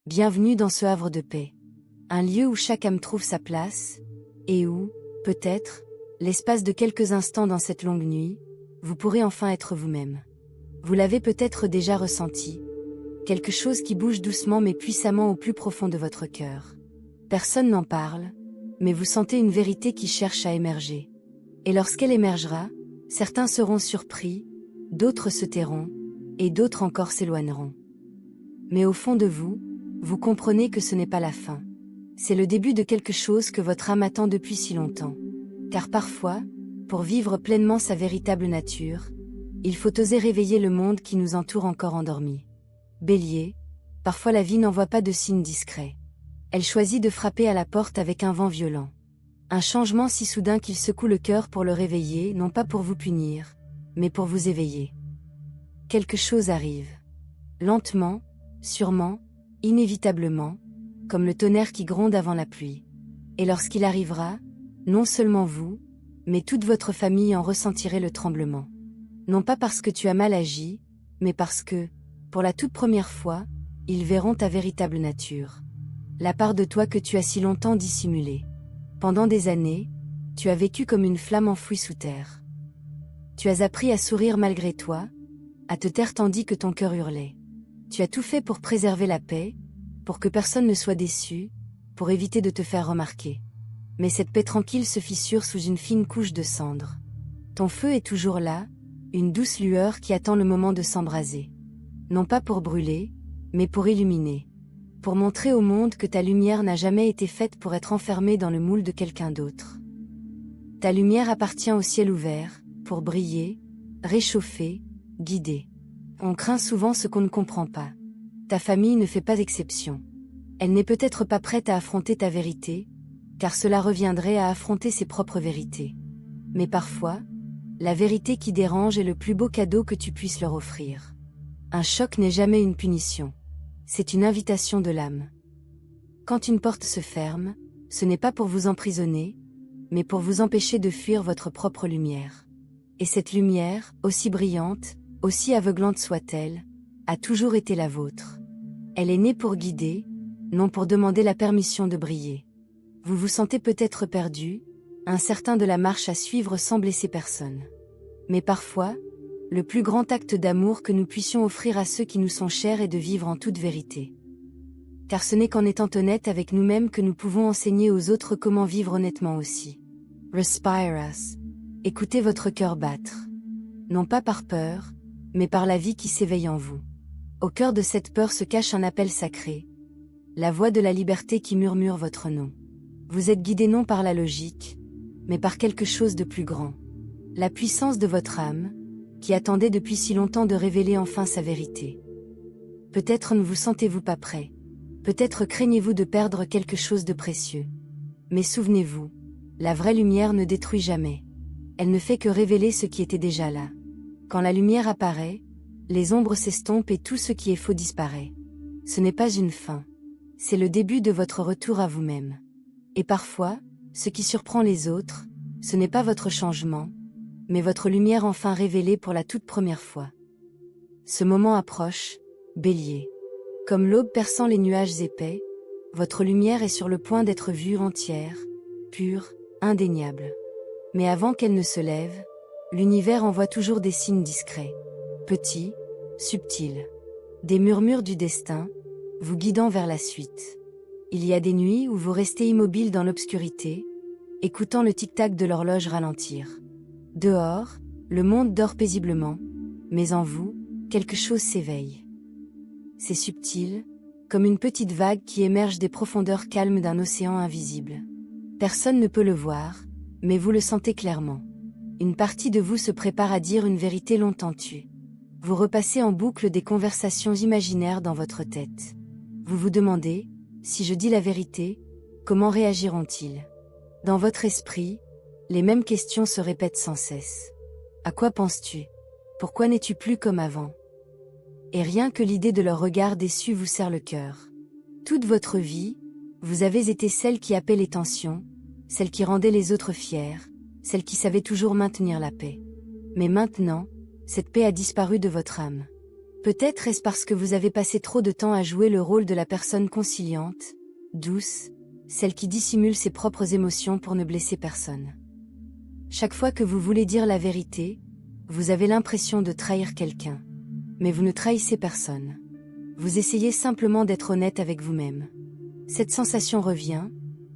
Bienvenue dans ce havre de paix. Un lieu où chaque âme trouve sa place, et où, peut-être, l'espace de quelques instants dans cette longue nuit, vous pourrez enfin être vous-même. Vous l'avez peut-être déjà ressenti, quelque chose qui bouge doucement mais puissamment au plus profond de votre cœur. Personne n'en parle, mais vous sentez une vérité qui cherche à émerger. Et lorsqu'elle émergera, certains seront surpris, d'autres se tairont, et d'autres encore s'éloigneront. Mais au fond de vous, vous comprenez que ce n'est pas la fin. C'est le début de quelque chose que votre âme attend depuis si longtemps. Car parfois, pour vivre pleinement sa véritable nature, il faut oser réveiller le monde qui nous entoure encore endormi. Bélier, parfois la vie n'envoie pas de signes discrets. Elle choisit de frapper à la porte avec un vent violent. Un changement si soudain qu'il secoue le cœur pour le réveiller, non pas pour vous punir, mais pour vous éveiller. Quelque chose arrive. Lentement, sûrement, inévitablement, comme le tonnerre qui gronde avant la pluie. Et lorsqu'il arrivera, non seulement vous, mais toute votre famille en ressentirez le tremblement. Non pas parce que tu as mal agi, mais parce que, pour la toute première fois, ils verront ta véritable nature. La part de toi que tu as si longtemps dissimulée. Pendant des années, tu as vécu comme une flamme enfouie sous terre. Tu as appris à sourire malgré toi, à te taire tandis que ton cœur hurlait. Tu as tout fait pour préserver la paix, pour que personne ne soit déçu, pour éviter de te faire remarquer. Mais cette paix tranquille se fissure sous une fine couche de cendres. Ton feu est toujours là, une douce lueur qui attend le moment de s'embraser. Non pas pour brûler, mais pour illuminer. Pour montrer au monde que ta lumière n'a jamais été faite pour être enfermée dans le moule de quelqu'un d'autre. Ta lumière appartient au ciel ouvert, pour briller, réchauffer, guider. On craint souvent ce qu'on ne comprend pas. Ta famille ne fait pas exception. Elle n'est peut-être pas prête à affronter ta vérité, car cela reviendrait à affronter ses propres vérités. Mais parfois, la vérité qui dérange est le plus beau cadeau que tu puisses leur offrir. Un choc n'est jamais une punition. C'est une invitation de l'âme. Quand une porte se ferme, ce n'est pas pour vous emprisonner, mais pour vous empêcher de fuir votre propre lumière. Et cette lumière, aussi brillante, aussi aveuglante soit-elle, a toujours été la vôtre. Elle est née pour guider, non pour demander la permission de briller. Vous vous sentez peut-être perdu, incertain de la marche à suivre sans blesser personne. Mais parfois, le plus grand acte d'amour que nous puissions offrir à ceux qui nous sont chers est de vivre en toute vérité. Car ce n'est qu'en étant honnête avec nous-mêmes que nous pouvons enseigner aux autres comment vivre honnêtement aussi. Respire us. Écoutez votre cœur battre. Non pas par peur, mais par la vie qui s'éveille en vous. Au cœur de cette peur se cache un appel sacré. La voix de la liberté qui murmure votre nom. Vous êtes guidé non par la logique, mais par quelque chose de plus grand. La puissance de votre âme, qui attendait depuis si longtemps de révéler enfin sa vérité. Peut-être ne vous sentez-vous pas prêt. Peut-être craignez-vous de perdre quelque chose de précieux. Mais souvenez-vous, la vraie lumière ne détruit jamais. Elle ne fait que révéler ce qui était déjà là. Quand la lumière apparaît, les ombres s'estompent et tout ce qui est faux disparaît. Ce n'est pas une fin. C'est le début de votre retour à vous-même. Et parfois, ce qui surprend les autres, ce n'est pas votre changement, mais votre lumière enfin révélée pour la toute première fois. Ce moment approche, Bélier. Comme l'aube perçant les nuages épais, votre lumière est sur le point d'être vue entière, pure, indéniable. Mais avant qu'elle ne se lève, l'univers envoie toujours des signes discrets, petits, subtils. Des murmures du destin, vous guidant vers la suite. Il y a des nuits où vous restez immobile dans l'obscurité, écoutant le tic-tac de l'horloge ralentir. Dehors, le monde dort paisiblement, mais en vous, quelque chose s'éveille. C'est subtil, comme une petite vague qui émerge des profondeurs calmes d'un océan invisible. Personne ne peut le voir, mais vous le sentez clairement. Une partie de vous se prépare à dire une vérité longtemps tue. Vous repassez en boucle des conversations imaginaires dans votre tête. Vous vous demandez, si je dis la vérité, comment réagiront-ils? Dans votre esprit, les mêmes questions se répètent sans cesse. À quoi penses-tu? Pourquoi n'es-tu plus comme avant? Et rien que l'idée de leur regard déçu vous serre le cœur. Toute votre vie, vous avez été celle qui happait les tensions, celle qui rendait les autres fiers, celle qui savait toujours maintenir la paix. Mais maintenant, cette paix a disparu de votre âme. Peut-être est-ce parce que vous avez passé trop de temps à jouer le rôle de la personne conciliante, douce, celle qui dissimule ses propres émotions pour ne blesser personne. Chaque fois que vous voulez dire la vérité, vous avez l'impression de trahir quelqu'un. Mais vous ne trahissez personne. Vous essayez simplement d'être honnête avec vous-même. Cette sensation revient,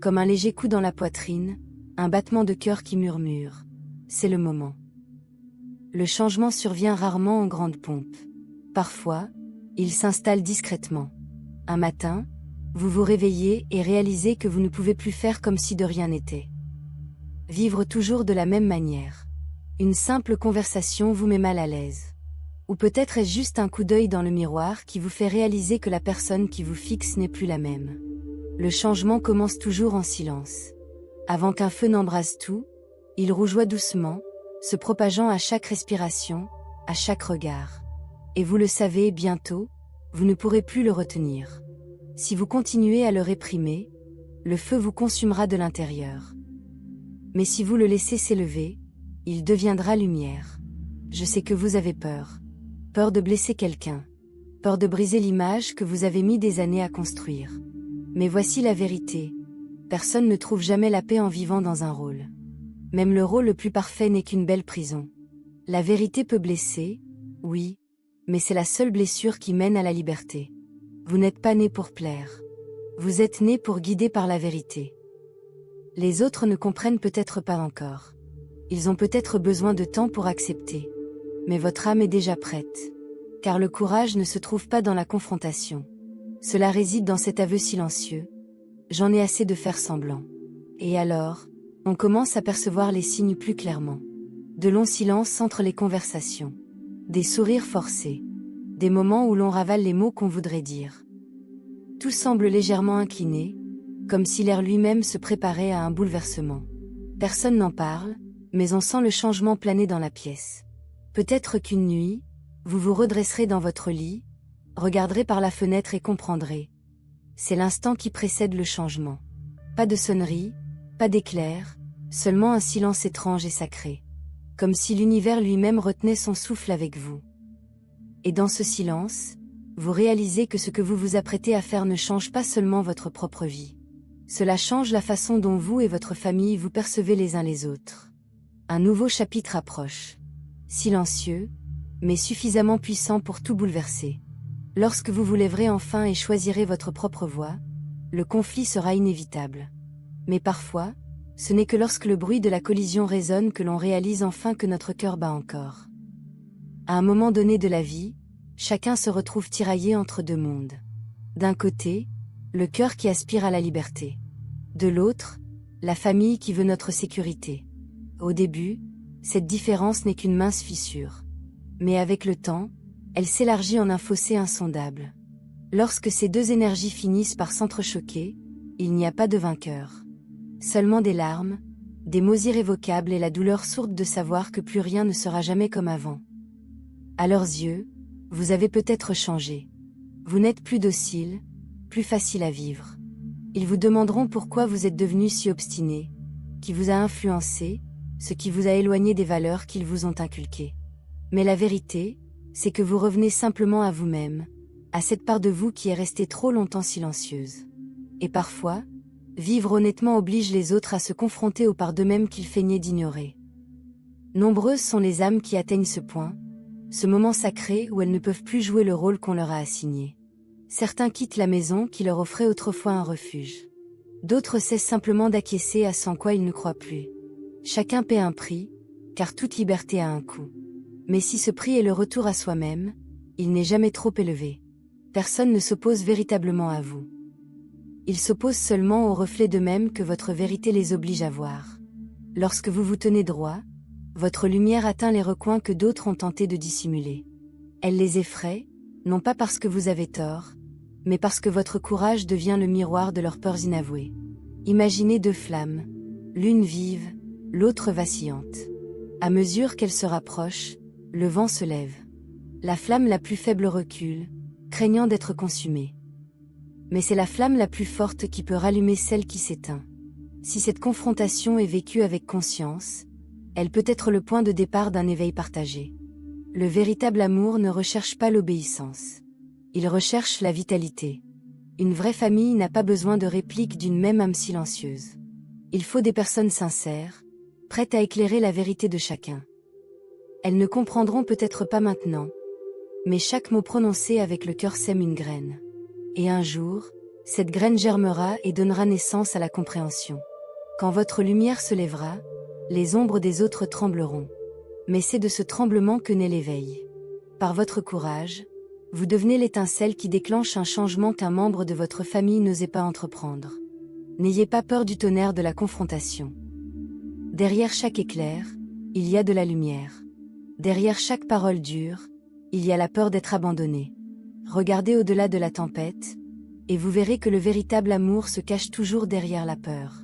comme un léger coup dans la poitrine, un battement de cœur qui murmure. C'est le moment. Le changement survient rarement en grande pompe. Parfois, il s'installe discrètement. Un matin, vous vous réveillez et réalisez que vous ne pouvez plus faire comme si de rien n'était. Vivre toujours de la même manière. Une simple conversation vous met mal à l'aise. Ou peut-être est-ce juste un coup d'œil dans le miroir qui vous fait réaliser que la personne qui vous fixe n'est plus la même. Le changement commence toujours en silence. Avant qu'un feu n'embrase tout, il rougeoie doucement, se propageant à chaque respiration, à chaque regard. Et vous le savez, bientôt, vous ne pourrez plus le retenir. Si vous continuez à le réprimer, le feu vous consumera de l'intérieur. Mais si vous le laissez s'élever, il deviendra lumière. Je sais que vous avez peur. Peur de blesser quelqu'un. Peur de briser l'image que vous avez mis des années à construire. Mais voici la vérité. Personne ne trouve jamais la paix en vivant dans un rôle. Même le rôle le plus parfait n'est qu'une belle prison. La vérité peut blesser, oui, mais c'est la seule blessure qui mène à la liberté. Vous n'êtes pas né pour plaire. Vous êtes né pour guider par la vérité. Les autres ne comprennent peut-être pas encore. Ils ont peut-être besoin de temps pour accepter. Mais votre âme est déjà prête. Car le courage ne se trouve pas dans la confrontation. Cela réside dans cet aveu silencieux. J'en ai assez de faire semblant. Et alors, on commence à percevoir les signes plus clairement. De longs silences entre les conversations. Des sourires forcés. Des moments où l'on ravale les mots qu'on voudrait dire. Tout semble légèrement incliné, comme si l'air lui-même se préparait à un bouleversement. Personne n'en parle, mais on sent le changement planer dans la pièce. Peut-être qu'une nuit, vous vous redresserez dans votre lit, regarderez par la fenêtre et comprendrez. C'est l'instant qui précède le changement. Pas de sonnerie, pas d'éclair, seulement un silence étrange et sacré. Comme si l'univers lui-même retenait son souffle avec vous. Et dans ce silence, vous réalisez que ce que vous vous apprêtez à faire ne change pas seulement votre propre vie. Cela change la façon dont vous et votre famille vous percevez les uns les autres. Un nouveau chapitre approche. Silencieux, mais suffisamment puissant pour tout bouleverser. Lorsque vous vous lèverez enfin et choisirez votre propre voie, le conflit sera inévitable. Mais parfois, ce n'est que lorsque le bruit de la collision résonne que l'on réalise enfin que notre cœur bat encore. À un moment donné de la vie, chacun se retrouve tiraillé entre deux mondes. D'un côté, le cœur qui aspire à la liberté. De l'autre, la famille qui veut notre sécurité. Au début, cette différence n'est qu'une mince fissure. Mais avec le temps, elle s'élargit en un fossé insondable. Lorsque ces deux énergies finissent par s'entrechoquer, il n'y a pas de vainqueur. Seulement des larmes, des mots irrévocables et la douleur sourde de savoir que plus rien ne sera jamais comme avant. À leurs yeux, vous avez peut-être changé. Vous n'êtes plus docile, plus facile à vivre. Ils vous demanderont pourquoi vous êtes devenu si obstiné, qui vous a influencé, ce qui vous a éloigné des valeurs qu'ils vous ont inculquées. Mais la vérité, c'est que vous revenez simplement à vous-même, à cette part de vous qui est restée trop longtemps silencieuse. Et parfois, vivre honnêtement oblige les autres à se confronter aux parts d'eux-mêmes qu'ils feignaient d'ignorer. Nombreuses sont les âmes qui atteignent ce point, ce moment sacré où elles ne peuvent plus jouer le rôle qu'on leur a assigné. Certains quittent la maison qui leur offrait autrefois un refuge. D'autres cessent simplement d'acquiescer à ce en quoi ils ne croient plus. Chacun paie un prix, car toute liberté a un coût. Mais si ce prix est le retour à soi-même, il n'est jamais trop élevé. Personne ne s'oppose véritablement à vous. Ils s'opposent seulement au reflet d'eux-mêmes que votre vérité les oblige à voir. Lorsque vous vous tenez droit, votre lumière atteint les recoins que d'autres ont tenté de dissimuler. Elle les effraie, non pas parce que vous avez tort, mais parce que votre courage devient le miroir de leurs peurs inavouées. Imaginez deux flammes, l'une vive, l'autre vacillante. À mesure qu'elles se rapprochent, le vent se lève. La flamme la plus faible recule, craignant d'être consumée. Mais c'est la flamme la plus forte qui peut rallumer celle qui s'éteint. Si cette confrontation est vécue avec conscience, elle peut être le point de départ d'un éveil partagé. Le véritable amour ne recherche pas l'obéissance. Il recherche la vitalité. Une vraie famille n'a pas besoin de répliques d'une même âme silencieuse. Il faut des personnes sincères, prêtes à éclairer la vérité de chacun. Elles ne comprendront peut-être pas maintenant, mais chaque mot prononcé avec le cœur sème une graine. Et un jour, cette graine germera et donnera naissance à la compréhension. Quand votre lumière se lèvera, les ombres des autres trembleront. Mais c'est de ce tremblement que naît l'éveil. Par votre courage, vous devenez l'étincelle qui déclenche un changement qu'un membre de votre famille n'osait pas entreprendre. N'ayez pas peur du tonnerre de la confrontation. Derrière chaque éclair, il y a de la lumière. Derrière chaque parole dure, il y a la peur d'être abandonné. Regardez au-delà de la tempête, et vous verrez que le véritable amour se cache toujours derrière la peur.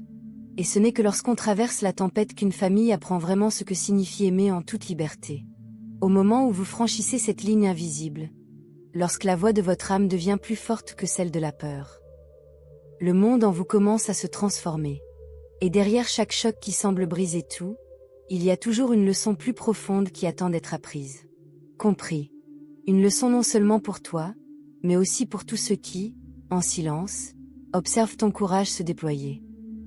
Et ce n'est que lorsqu'on traverse la tempête qu'une famille apprend vraiment ce que signifie aimer en toute liberté. Au moment où vous franchissez cette ligne invisible, lorsque la voix de votre âme devient plus forte que celle de la peur, le monde en vous commence à se transformer. Et derrière chaque choc qui semble briser tout, il y a toujours une leçon plus profonde qui attend d'être apprise. Compris. Une leçon non seulement pour toi, mais aussi pour tous ceux qui, en silence, observent ton courage se déployer.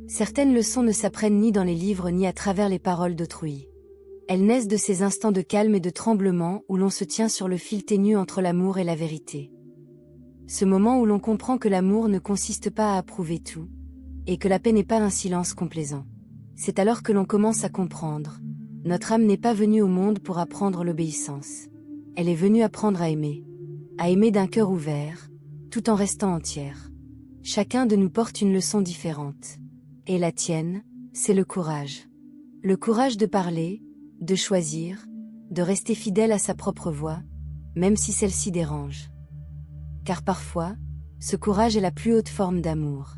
Certaines leçons ne s'apprennent ni dans les livres ni à travers les paroles d'autrui. Elles naissent de ces instants de calme et de tremblement où l'on se tient sur le fil ténu entre l'amour et la vérité. Ce moment où l'on comprend que l'amour ne consiste pas à approuver tout, et que la paix n'est pas un silence complaisant. C'est alors que l'on commence à comprendre. Notre âme n'est pas venue au monde pour apprendre l'obéissance. Elle est venue apprendre à aimer d'un cœur ouvert, tout en restant entière. Chacun de nous porte une leçon différente. Et la tienne, c'est le courage. Le courage de parler, de choisir, de rester fidèle à sa propre voix, même si celle-ci dérange. Car parfois, ce courage est la plus haute forme d'amour.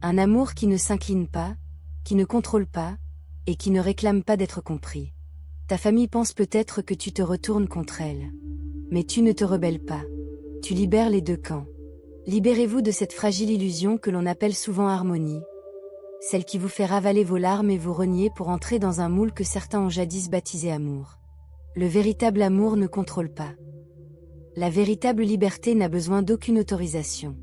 Un amour qui ne s'incline pas, qui ne contrôle pas, et qui ne réclame pas d'être compris. Ta famille pense peut-être que tu te retournes contre elle. Mais tu ne te rebelles pas. Tu libères les deux camps. Libérez-vous de cette fragile illusion que l'on appelle souvent harmonie, celle qui vous fait ravaler vos larmes et vous renier pour entrer dans un moule que certains ont jadis baptisé amour. Le véritable amour ne contrôle pas. La véritable liberté n'a besoin d'aucune autorisation.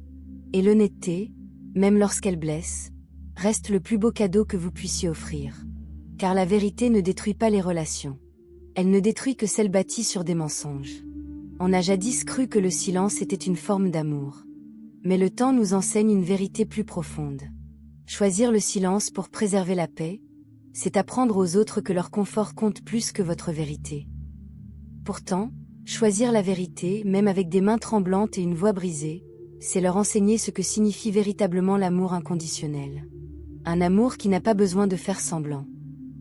Et l'honnêteté, même lorsqu'elle blesse, reste le plus beau cadeau que vous puissiez offrir. Car la vérité ne détruit pas les relations. Elle ne détruit que celles bâties sur des mensonges. On a jadis cru que le silence était une forme d'amour. Mais le temps nous enseigne une vérité plus profonde. Choisir le silence pour préserver la paix, c'est apprendre aux autres que leur confort compte plus que votre vérité. Pourtant, choisir la vérité, même avec des mains tremblantes et une voix brisée, c'est leur enseigner ce que signifie véritablement l'amour inconditionnel. Un amour qui n'a pas besoin de faire semblant.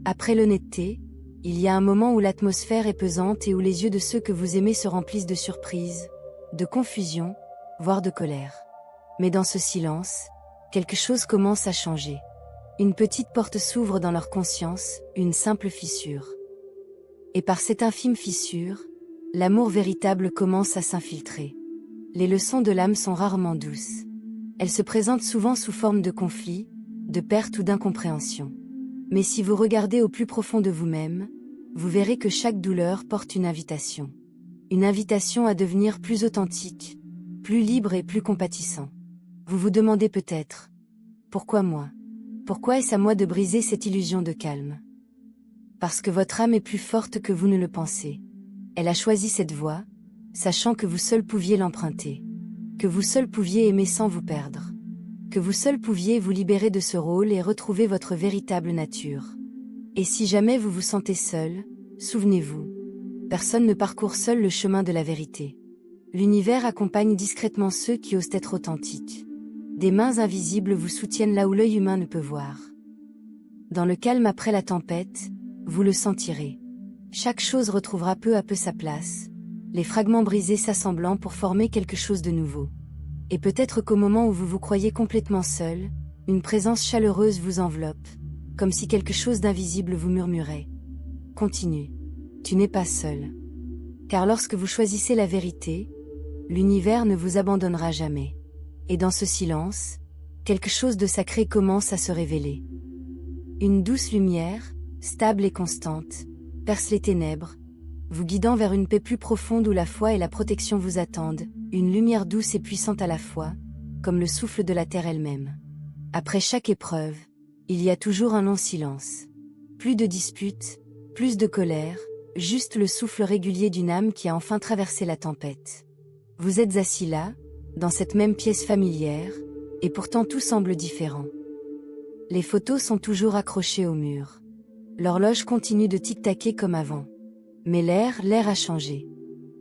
Après l'honnêteté, il y a un moment où l'atmosphère est pesante et où les yeux de ceux que vous aimez se remplissent de surprise, de confusion, voire de colère. Mais dans ce silence, quelque chose commence à changer. Une petite porte s'ouvre dans leur conscience, une simple fissure. Et par cette infime fissure, l'amour véritable commence à s'infiltrer. Les leçons de l'âme sont rarement douces. Elles se présentent souvent sous forme de conflits, de perte ou d'incompréhension. Mais si vous regardez au plus profond de vous-même, vous verrez que chaque douleur porte une invitation. Une invitation à devenir plus authentique, plus libre et plus compatissant. Vous vous demandez peut-être, pourquoi moi? Pourquoi est-ce à moi de briser cette illusion de calme? Parce que votre âme est plus forte que vous ne le pensez. Elle a choisi cette voie, sachant que vous seul pouviez l'emprunter. Que vous seul pouviez aimer sans vous perdre. Que vous seul pouviez vous libérer de ce rôle et retrouver votre véritable nature. Et si jamais vous vous sentez seul, souvenez-vous. Personne ne parcourt seul le chemin de la vérité. L'univers accompagne discrètement ceux qui osent être authentiques. Des mains invisibles vous soutiennent là où l'œil humain ne peut voir. Dans le calme après la tempête, vous le sentirez. Chaque chose retrouvera peu à peu sa place, les fragments brisés s'assemblant pour former quelque chose de nouveau. Et peut-être qu'au moment où vous vous croyez complètement seul, une présence chaleureuse vous enveloppe, comme si quelque chose d'invisible vous murmurait. Continue. Tu n'es pas seul. Car lorsque vous choisissez la vérité, l'univers ne vous abandonnera jamais. Et dans ce silence, quelque chose de sacré commence à se révéler. Une douce lumière, stable et constante, perce les ténèbres, vous guidant vers une paix plus profonde où la foi et la protection vous attendent, une lumière douce et puissante à la fois, comme le souffle de la terre elle-même. Après chaque épreuve, il y a toujours un long silence. Plus de disputes, plus de colère, juste le souffle régulier d'une âme qui a enfin traversé la tempête. Vous êtes assis là, dans cette même pièce familière, et pourtant tout semble différent. Les photos sont toujours accrochées au mur. L'horloge continue de tic-taquer comme avant. Mais l'air a changé.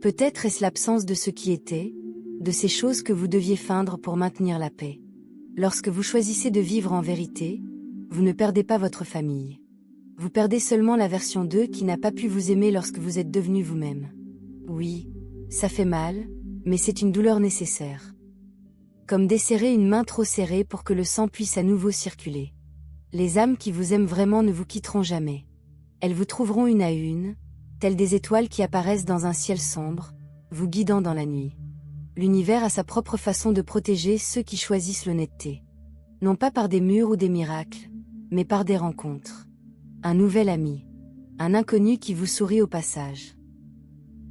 Peut-être est-ce l'absence de ce qui était, de ces choses que vous deviez feindre pour maintenir la paix. Lorsque vous choisissez de vivre en vérité, vous ne perdez pas votre famille. Vous perdez seulement la version d'eux qui n'a pas pu vous aimer lorsque vous êtes devenu vous-même. Oui, ça fait mal, mais c'est une douleur nécessaire. Comme desserrer une main trop serrée pour que le sang puisse à nouveau circuler. Les âmes qui vous aiment vraiment ne vous quitteront jamais. Elles vous trouveront une à une, telles des étoiles qui apparaissent dans un ciel sombre, vous guidant dans la nuit. L'univers a sa propre façon de protéger ceux qui choisissent l'honnêteté. Non pas par des murs ou des miracles, mais par des rencontres. Un nouvel ami. Un inconnu qui vous sourit au passage.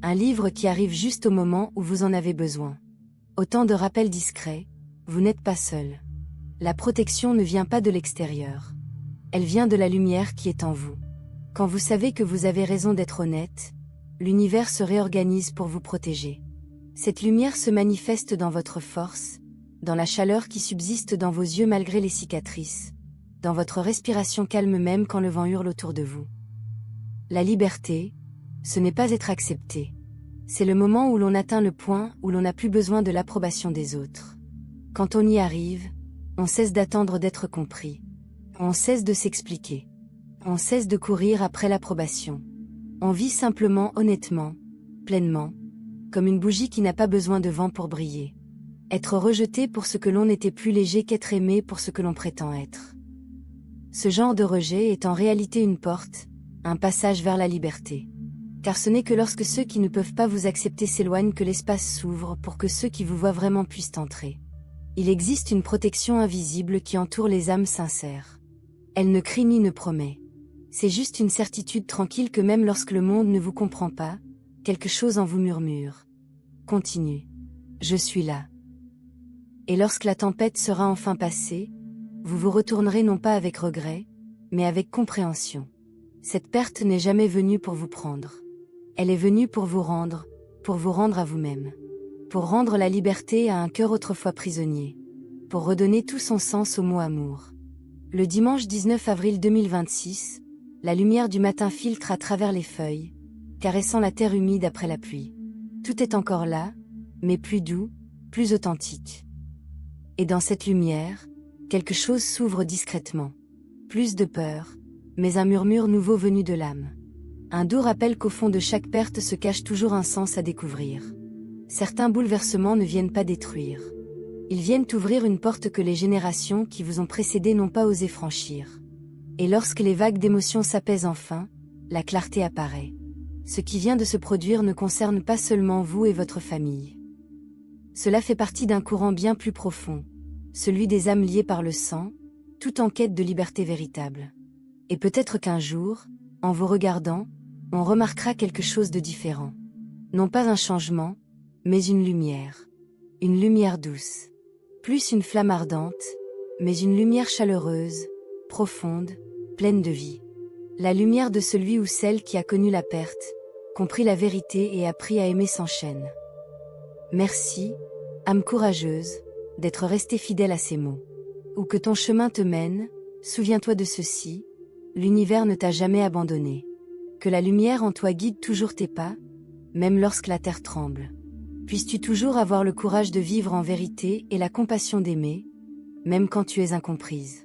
Un livre qui arrive juste au moment où vous en avez besoin. Autant de rappels discrets, vous n'êtes pas seul. La protection ne vient pas de l'extérieur. Elle vient de la lumière qui est en vous. Quand vous savez que vous avez raison d'être honnête, l'univers se réorganise pour vous protéger. Cette lumière se manifeste dans votre force, dans la chaleur qui subsiste dans vos yeux malgré les cicatrices, dans votre respiration calme même quand le vent hurle autour de vous. La liberté, ce n'est pas être accepté. C'est le moment où l'on atteint le point où l'on n'a plus besoin de l'approbation des autres. Quand on y arrive, on cesse d'attendre d'être compris. On cesse de s'expliquer. On cesse de courir après l'approbation. On vit simplement, honnêtement, pleinement, comme une bougie qui n'a pas besoin de vent pour briller. Être rejeté pour ce que l'on n'était plus léger qu'être aimé pour ce que l'on prétend être. Ce genre de rejet est en réalité une porte, un passage vers la liberté. Car ce n'est que lorsque ceux qui ne peuvent pas vous accepter s'éloignent que l'espace s'ouvre pour que ceux qui vous voient vraiment puissent entrer. Il existe une protection invisible qui entoure les âmes sincères. Elle ne crie ni ne promet. C'est juste une certitude tranquille que même lorsque le monde ne vous comprend pas, quelque chose en vous murmure. Continue. Je suis là. Et lorsque la tempête sera enfin passée, vous vous retournerez non pas avec regret, mais avec compréhension. Cette perte n'est jamais venue pour vous prendre. Elle est venue pour vous rendre à vous-même. Pour rendre la liberté à un cœur autrefois prisonnier. Pour redonner tout son sens au mot amour. Le dimanche 19 avril 2026, la lumière du matin filtre à travers les feuilles, caressant la terre humide après la pluie. Tout est encore là, mais plus doux, plus authentique. Et dans cette lumière, quelque chose s'ouvre discrètement. Plus de peur, mais un murmure nouveau venu de l'âme. Un doux rappel qu'au fond de chaque perte se cache toujours un sens à découvrir. Certains bouleversements ne viennent pas détruire. Ils viennent ouvrir une porte que les générations qui vous ont précédé n'ont pas osé franchir. Et lorsque les vagues d'émotions s'apaisent enfin, la clarté apparaît. Ce qui vient de se produire ne concerne pas seulement vous et votre famille. Cela fait partie d'un courant bien plus profond, celui des âmes liées par le sang, tout en quête de liberté véritable. Et peut-être qu'un jour, en vous regardant, on remarquera quelque chose de différent. Non pas un changement, mais une lumière. Une lumière douce. Plus une flamme ardente, mais une lumière chaleureuse, profonde, pleine de vie. La lumière de celui ou celle qui a connu la perte, compris la vérité et appris à aimer sans chaîne. Merci, âme courageuse, d'être restée fidèle à ces mots. Où que ton chemin te mène, souviens-toi de ceci, l'univers ne t'a jamais abandonné. Que la lumière en toi guide toujours tes pas, même lorsque la terre tremble. Puisses-tu toujours avoir le courage de vivre en vérité et la compassion d'aimer, même quand tu es incomprise.